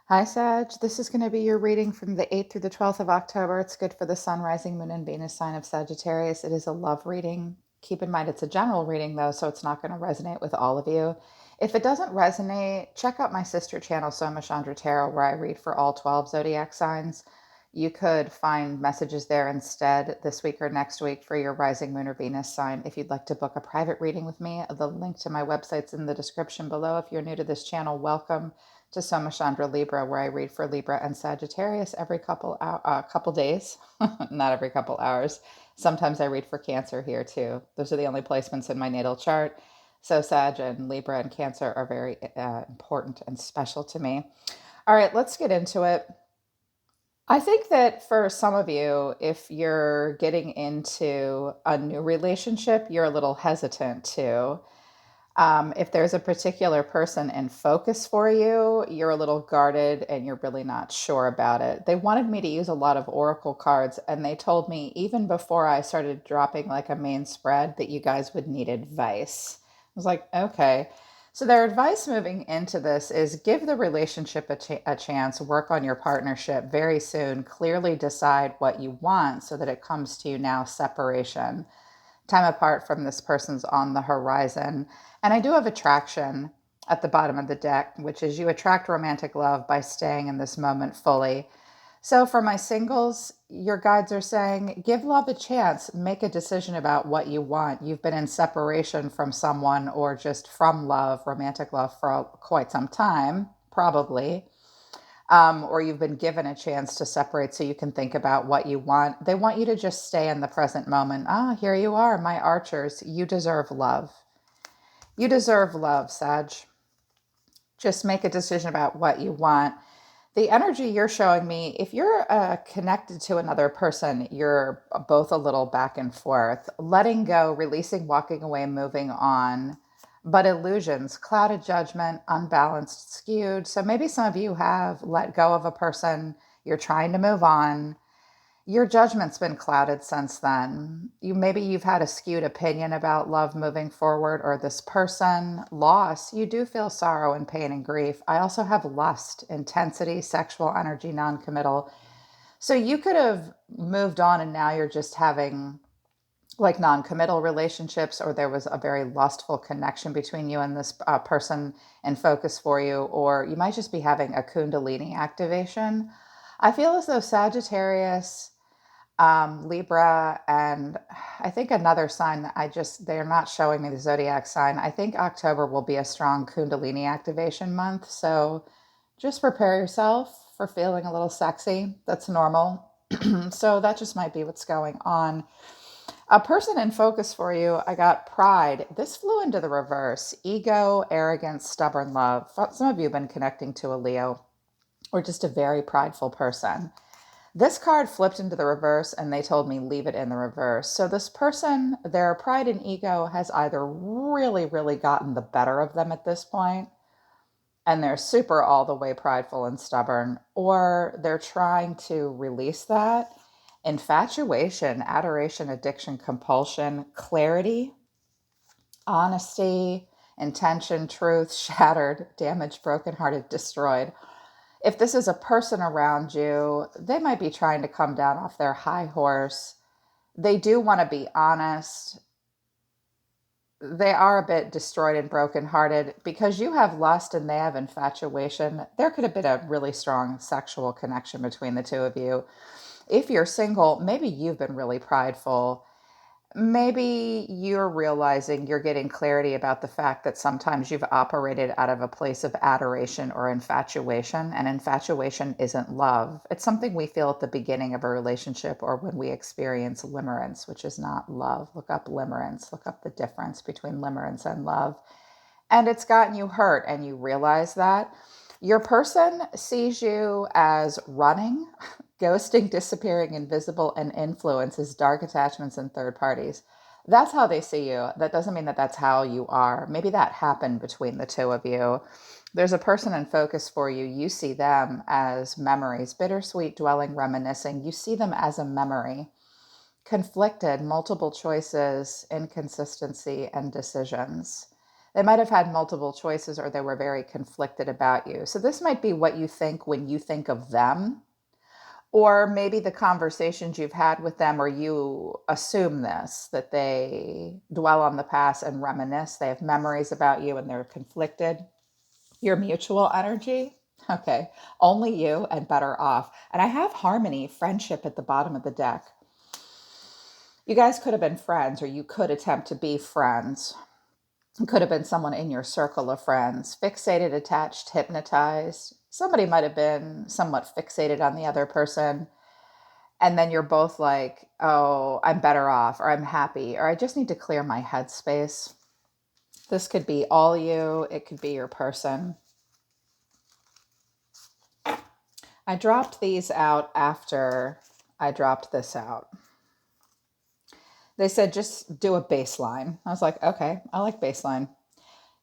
Hi, Sag. This is going to be your reading from the 8th through the 12th of October. It's good for the Sun, Rising, Moon, and Venus sign of Sagittarius. It is a love reading. Keep in mind it's a general reading, though, so it's not going to resonate with all of you. If it doesn't resonate, check out my sister channel, Soma, Chandra, where I read for all 12 zodiac signs. You could find messages there instead this week or next week for your rising moon or Venus sign. If you'd like to book a private reading with me, the link to my website's in the description below. If you're new to this channel, welcome to Soma Chandra Libra, where I read for Libra and Sagittarius every couple days, not every couple hours. Sometimes I read for Cancer here too. Those are the only placements in my natal chart. So Sag and Libra and Cancer are very important and special to me. All right, let's get into it. I think that for some of you, if you're getting into a new relationship, you're a little hesitant to. If there's a particular person in focus for you, you're a little guarded and you're really not sure about it. They wanted me to use a lot of oracle cards, and they told me even before I started dropping like a main spread that you guys would need advice. I was like, okay. So their advice moving into this is give the relationship a chance, work on your partnership very soon, clearly decide what you want so that it comes to you now separation. Time apart from this person's on the horizon. And I do have attraction at the bottom of the deck, which is you attract romantic love by staying in this moment fully. So for my singles, your guides are saying, give love a chance, make a decision about what you want. You've been in separation from someone or just from love, romantic love, for quite some time, probably. Or you've been given a chance to separate so you can think about what you want. They want you to just stay in the present moment. Ah, here you are, my archers. You deserve love. You deserve love, Sag. Just make a decision about what you want. The energy you're showing me, if you're connected to another person, you're both a little back and forth, letting go, releasing, walking away, moving on. But illusions, clouded judgment, unbalanced, skewed. So maybe some of you have let go of a person, you're trying to move on, your judgment's been clouded since then. You've had a skewed opinion about love moving forward or this person. Loss, you do feel sorrow and pain and grief. I also have lust, intensity, sexual energy, non-committal. So you could have moved on and now you're just having like non-committal relationships, or there was a very lustful connection between you and this person in focus for you, or you might just be having a kundalini activation. I feel as though Sagittarius, Libra, and I think another sign that they're not showing me the zodiac sign. I think October will be a strong Kundalini activation month. So just prepare yourself for feeling a little sexy. That's normal. So that just might be what's going on. A person in focus for you, I got pride. This flew into the reverse. Ego, arrogance, stubborn love. Some of you have been connecting to a Leo or just a very prideful person. This card flipped into the reverse and they told me leave it in the reverse. So this person, their pride and ego has either really, really gotten the better of them at this point, and they're super all the way prideful and stubborn, or they're trying to release that. Infatuation, adoration, addiction, compulsion, clarity, honesty, intention, truth, shattered, damaged, brokenhearted, destroyed. If this is a person around you, they might be trying to come down off their high horse. They do want to be honest. They are a bit destroyed and brokenhearted because you have lust and they have infatuation. There could have been a really strong sexual connection between the two of you. If you're single, maybe you've been really prideful. Maybe you're realizing you're getting clarity about the fact that sometimes you've operated out of a place of adoration or infatuation, and infatuation isn't love. It's something we feel at the beginning of a relationship or when we experience limerence, which is not love. Look up limerence, look up the difference between limerence and love. And it's gotten you hurt, and you realize that. Your person sees you as running, ghosting, disappearing, invisible, and influences dark attachments and third parties. That's how they see you. That doesn't mean that that's how you are. Maybe that happened between the two of you. There's a person in focus for you. You see them as memories, bittersweet, dwelling, reminiscing. You see them as a memory, conflicted, multiple choices, inconsistency, and decisions. They might have had multiple choices, or they were very conflicted about you. So this might be what you think when you think of them, or maybe the conversations you've had with them, or you assume this, that they dwell on the past and reminisce. They have memories about you and they're conflicted. Your mutual energy. Okay. Only you and better off. And I have harmony, friendship at the bottom of the deck. You guys could have been friends, or you could attempt to be friends. It could have been someone in your circle of friends, fixated, attached, hypnotized. Somebody might have been somewhat fixated on the other person. And then you're both like, oh, I'm better off, or I'm happy, or I just need to clear my headspace. This could be all you, it could be your person. I dropped these out after I dropped this out. They said just do a baseline. I was like, okay, I like baseline.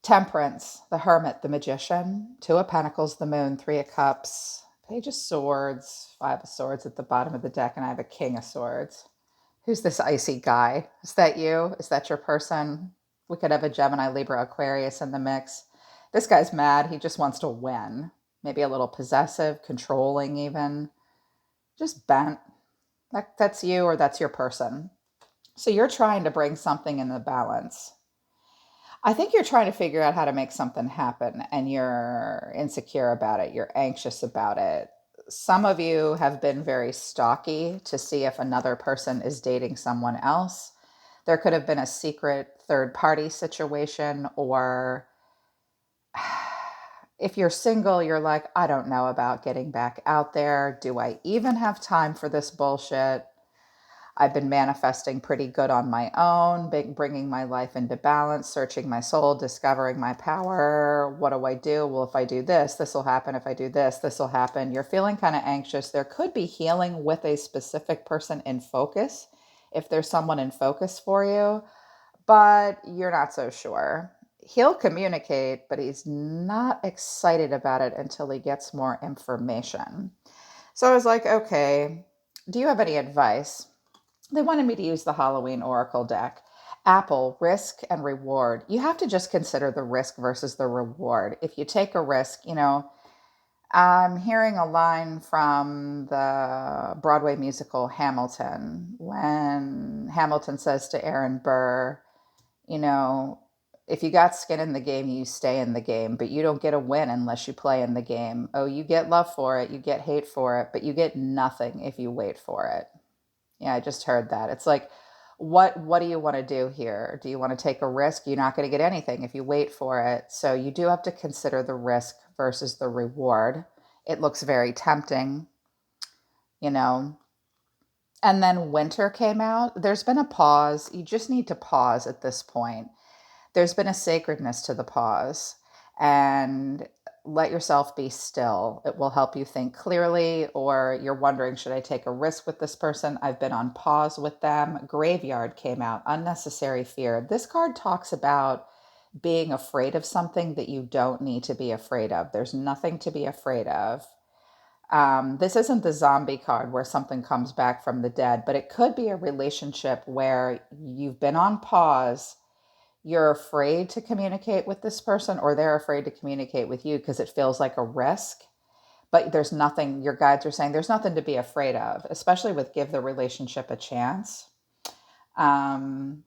Temperance, the Hermit, the Magician, Two of Pentacles, the Moon, Three of Cups, Page of Swords, Five of Swords at the bottom of the deck, and I have a King of Swords. Who's this icy guy? Is that you? Is that your person? We could have a Gemini, Libra, Aquarius in the mix. This guy's mad. He just wants to win. Maybe a little possessive, controlling even. Just bent. That's you, or that's your person. So you're trying to bring something in the balance. I think you're trying to figure out how to make something happen, and you're insecure about it. You're anxious about it. Some of you have been very stalky to see if another person is dating someone else. There could have been a secret third party situation, or if you're single, you're like, I don't know about getting back out there. Do I even have time for this bullshit? I've been manifesting pretty good on my own, bringing my life into balance, searching my soul, discovering my power. What do I do? Well, if I do this, this will happen. If I do this, this will happen. You're feeling kind of anxious. There could be healing with a specific person in focus, if there's someone in focus for you, but you're not so sure. He'll communicate, but he's not excited about it until he gets more information. So I was like, okay, do you have any advice? They wanted me to use the Halloween Oracle deck. Apple, risk and reward. You have to just consider the risk versus the reward. If you take a risk, I'm hearing a line from the Broadway musical Hamilton, when Hamilton says to Aaron Burr, you know, if you got skin in the game, you stay in the game, but you don't get a win unless you play in the game. Oh, you get love for it, you get hate for it, but you get nothing if you wait for it. Yeah, I just heard that. It's like, what do you want to do here? Do you want to take a risk? You're not going to get anything if you wait for it. So you do have to consider the risk versus the reward. It looks very tempting, you know. And then winter came out. There's been a pause. You just need to pause at this point. There's been a sacredness to the pause, and let yourself be still. It will help you think clearly, or you're wondering, should I take a risk with this person? I've been on pause with them. Graveyard came out, unnecessary fear. This card talks about being afraid of something that you don't need to be afraid of. There's nothing to be afraid of. This isn't the zombie card where something comes back from the dead, but it could be a relationship where you've been on pause. You're afraid to communicate with this person, or they're afraid to communicate with you because it feels like a risk. But there's nothing, your guides are saying there's nothing to be afraid of, especially with give the relationship a chance. Um,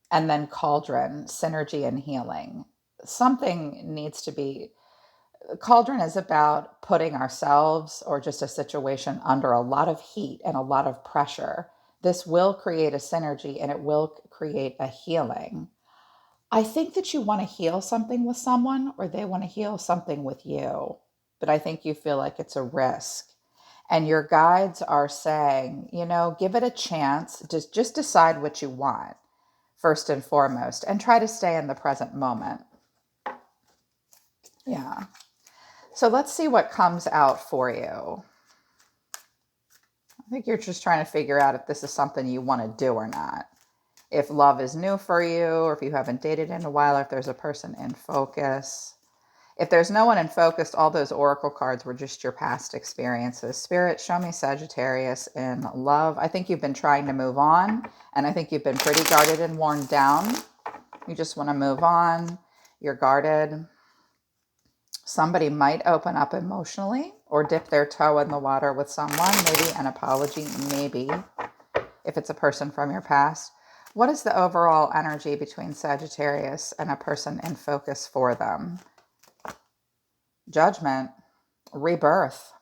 and then cauldron, synergy and healing. Something needs to be, cauldron is about putting ourselves or just a situation under a lot of heat and a lot of pressure. This will create a synergy, and it will create a healing. I think that you want to heal something with someone, or they want to heal something with you. But I think you feel like it's a risk. And your guides are saying, give it a chance. Just decide what you want first and foremost, and try to stay in the present moment. Yeah. So let's see what comes out for you. I think you're just trying to figure out if this is something you want to do or not. If love is new for you, or if you haven't dated in a while, or if there's a person in focus. If there's no one in focus, all those oracle cards were just your past experiences. Spirit, show me Sagittarius in love. I think you've been trying to move on, and I think you've been pretty guarded and worn down. You just want to move on. You're guarded. Somebody might open up emotionally or dip their toe in the water with someone, maybe an apology, maybe, if it's a person from your past. What is the overall energy between Sagittarius and a person in focus for them? Judgment, rebirth.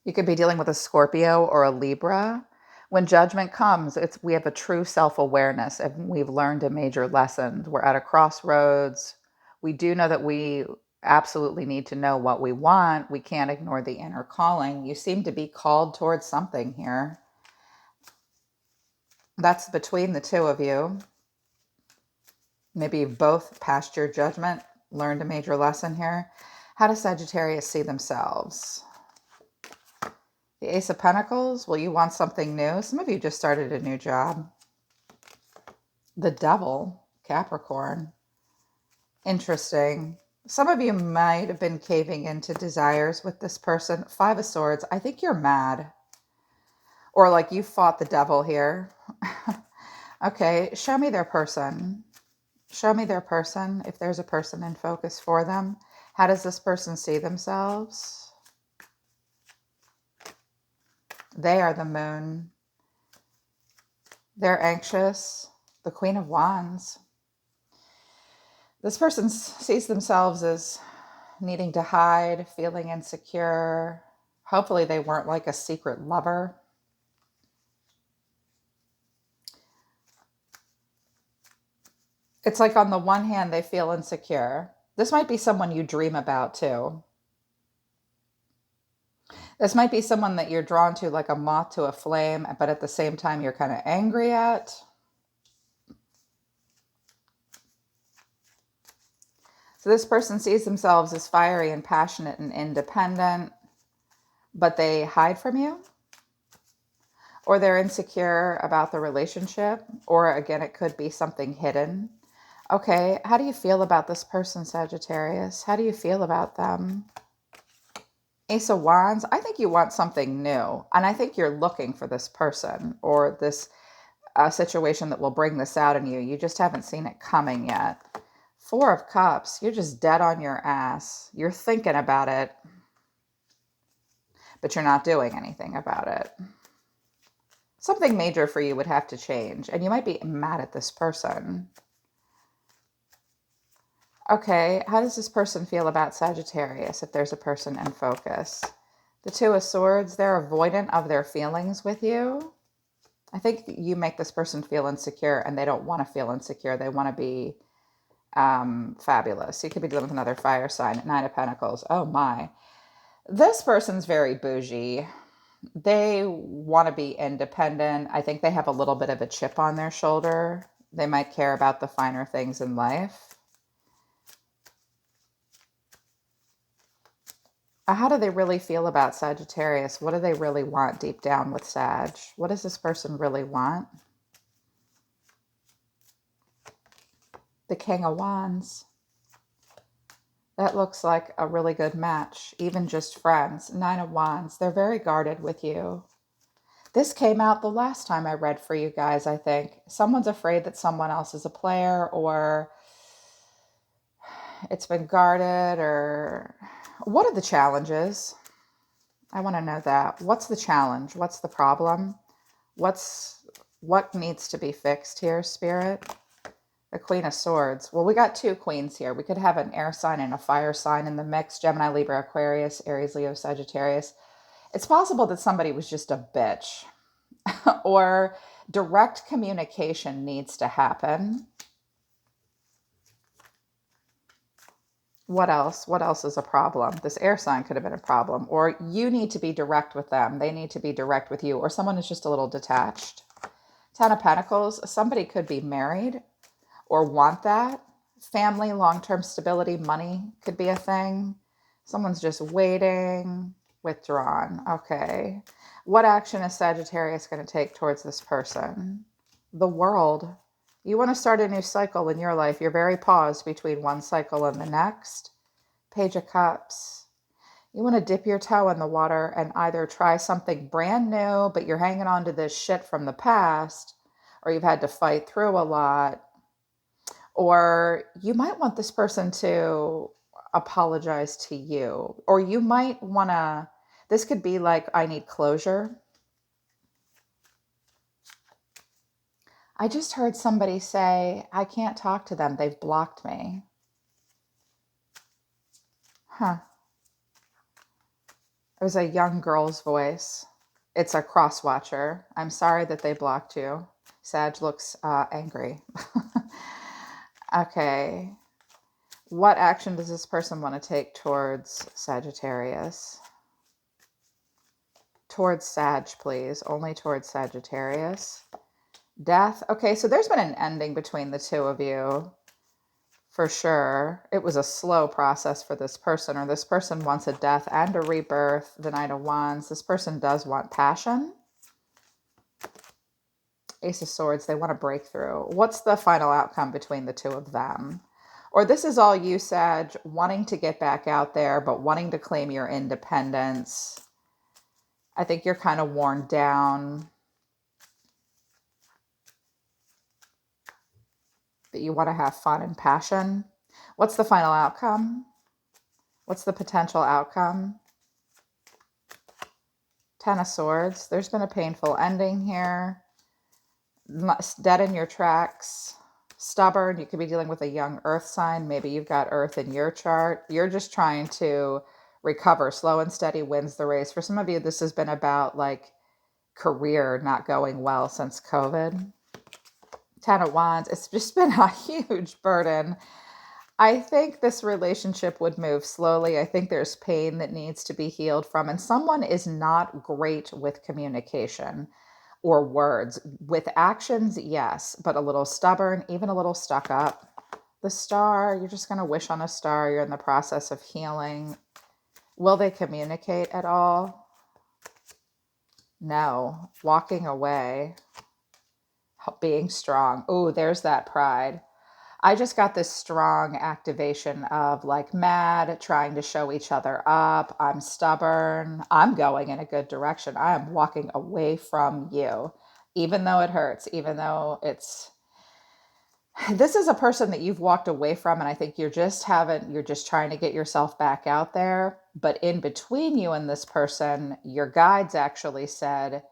You could be dealing with a Scorpio or a Libra. When judgment comes, we have a true self-awareness and we've learned a major lesson. We're at a crossroads. We do know that we absolutely need to know what we want. We can't ignore the inner calling. You seem to be called towards something here. That's between the two of you. Maybe you've both passed your judgment, learned a major lesson here. How does Sagittarius see themselves? The Ace of Pentacles, well, you want something new. Some of you just started a new job. The Devil, Capricorn. Interesting. Some of you might have been caving into desires with this person. Five of Swords, I think you're mad. Or like you fought the devil here. Okay, show me their person. Show me their person, if there's a person in focus for them. How does this person see themselves? They are the Moon. They're anxious. The Queen of Wands. This person sees themselves as needing to hide, feeling insecure. Hopefully they weren't like a secret lover. It's like on the one hand, they feel insecure. This might be someone you dream about too. This might be someone that you're drawn to like a moth to a flame, but at the same time, you're kind of angry at. So this person sees themselves as fiery and passionate and independent, but they hide from you. Or they're insecure about the relationship. Or again, it could be something hidden. Okay, how do you feel about this person, Sagittarius? How do you feel about them? Ace of Wands, I think you want something new. And I think you're looking for this person or this situation that will bring this out in you. You just haven't seen it coming yet. Four of Cups, you're just dead on your ass. You're thinking about it, but you're not doing anything about it. Something major for you would have to change, and you might be mad at this person. Okay, how does this person feel about Sagittarius if there's a person in focus? The Two of Swords, they're avoidant of their feelings with you. I think you make this person feel insecure, and they don't want to feel insecure. They want to be fabulous. You could be dealing with another fire sign. Nine of Pentacles. Oh my. This person's very bougie. They want to be independent. I think they have a little bit of a chip on their shoulder. They might care about the finer things in life. How do they really feel about Sagittarius? What do they really want deep down with Sag? What does this person really want? The King of Wands. That looks like a really good match, even just friends. Nine of Wands. They're very guarded with you. This came out the last time I read for you guys, I think. Someone's afraid that someone else is a player, or it's been guarded, or what are the challenges? I want to know that. What's the challenge? What's the problem? What needs to be fixed here, Spirit? The Queen of Swords. Well, we got two queens here. We could have an air sign and a fire sign in the mix. Gemini, Libra, Aquarius, Aries, Leo, Sagittarius. It's possible that somebody was just a bitch or direct communication needs to happen. What else? What else is a problem? This air sign could have been a problem. Or you need to be direct with them. They need to be direct with you. Or someone is just a little detached. Ten of Pentacles. Somebody could be married or want that. Family, long-term stability, money could be a thing. Someone's just waiting, withdrawn. Okay. What action is Sagittarius going to take towards this person? The World. You want to start a new cycle in your life. You're very paused between one cycle and the next. Page of Cups. You want to dip your toe in the water and either try something brand new, but you're hanging on to this shit from the past, or you've had to fight through a lot, Or you might want this person to apologize to you. Or you might want to, this could be like, I need closure. I just heard somebody say, I can't talk to them. They've blocked me. Huh. It was a young girl's voice. It's a cross watcher. I'm sorry that they blocked you. Sag looks angry. Okay. What action does this person want to take towards Sagittarius? Towards Sag, please. Only towards Sagittarius. Death. Okay, so there's been an ending between the two of you. For sure. It was a slow process for this person, or this person wants a death and a rebirth. The Knight of Wands. This person does want passion. Ace of Swords. They want a breakthrough. What's the final outcome between the two of them? Or this is all you, Sag, wanting to get back out there, but wanting to claim your independence. I think you're kind of worn down. But you want to have fun and passion. What's the final outcome? What's the potential outcome? Ten of Swords. There's been a painful ending here. Dead in your tracks. Stubborn. You could be dealing with a young earth sign. Maybe you've got earth in your chart. You're just trying to recover. Slow and steady wins the race. For some of you, this has been about like career not going well since COVID. Ten of Wands. It's just been a huge burden. I think this relationship would move slowly. I think there's pain that needs to be healed from, and someone is not great with communication or words. With actions, yes, but a little stubborn, even a little stuck up. The Star, you're just going to wish on a star. You're in the process of healing. Will they communicate at all? No. Walking away. Being strong. Oh, there's that pride. I just got this strong activation of like mad, trying to show each other up. I'm stubborn. I'm going in a good direction. I am walking away from you, even though it hurts, even though it's. This is a person that you've walked away from, and I think you're just trying to get yourself back out there. But in between you and this person, your guides actually said,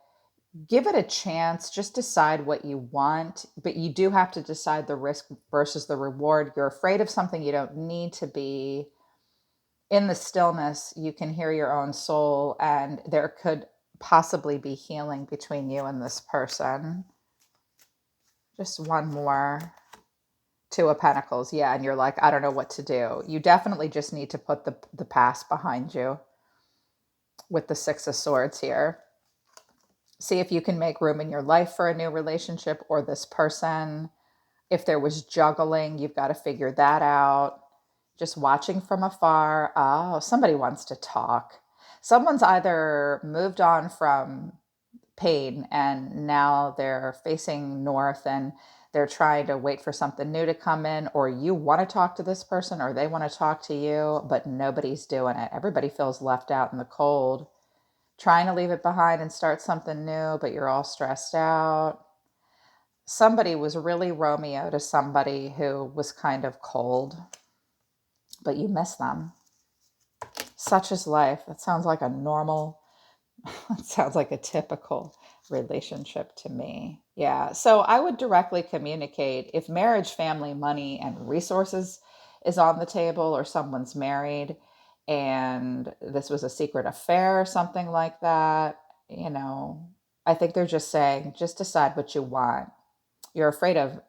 give it a chance, just decide what you want, but you do have to decide the risk versus the reward. You're afraid of something you don't need to be. In the stillness, you can hear your own soul, and there could possibly be healing between you and this person. Just one more. Two of Pentacles. Yeah, and you're like, I don't know what to do. You definitely just need to put the past behind you with the Six of Swords here. See if you can make room in your life for a new relationship or this person. If there was juggling, you've got to figure that out. Just watching from afar. Oh, somebody wants to talk. Someone's either moved on from pain and now they're facing north and they're trying to wait for something new to come in, or you want to talk to this person or they want to talk to you, but nobody's doing it. Everybody feels left out in the cold. Trying to leave it behind and start something new, but you're all stressed out. Somebody was really Romeo to somebody who was kind of cold, but you miss them. Such is life. That sounds like a normal, it sounds like a typical relationship to me. Yeah. So I would directly communicate if marriage, family, money, and resources is on the table, or someone's married and this was a secret affair or something like that. I think they're just saying, just decide what you want. You're afraid of,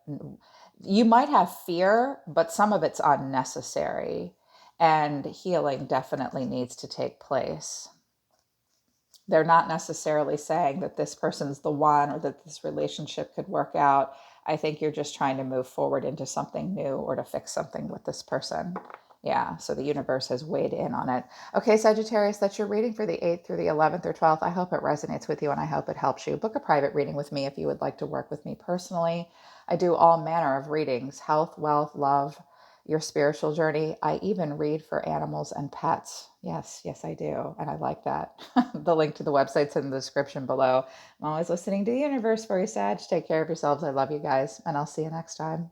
you might have fear, but some of it's unnecessary, and healing definitely needs to take place. They're not necessarily saying that this person's the one or that this relationship could work out. I think you're just trying to move forward into something new or to fix something with this person. Yeah, so the universe has weighed in on it. Okay, Sagittarius, that's your reading for the 8th through the 11th or 12th. I hope it resonates with you and I hope it helps you. Book a private reading with me if you would like to work with me personally. I do all manner of readings: health, wealth, love, your spiritual journey. I even read for animals and pets. Yes, I do. And I like that. The link to the website's in the description below. I'm always listening to the universe for you, Sag. Take care of yourselves. I love you guys, and I'll see you next time.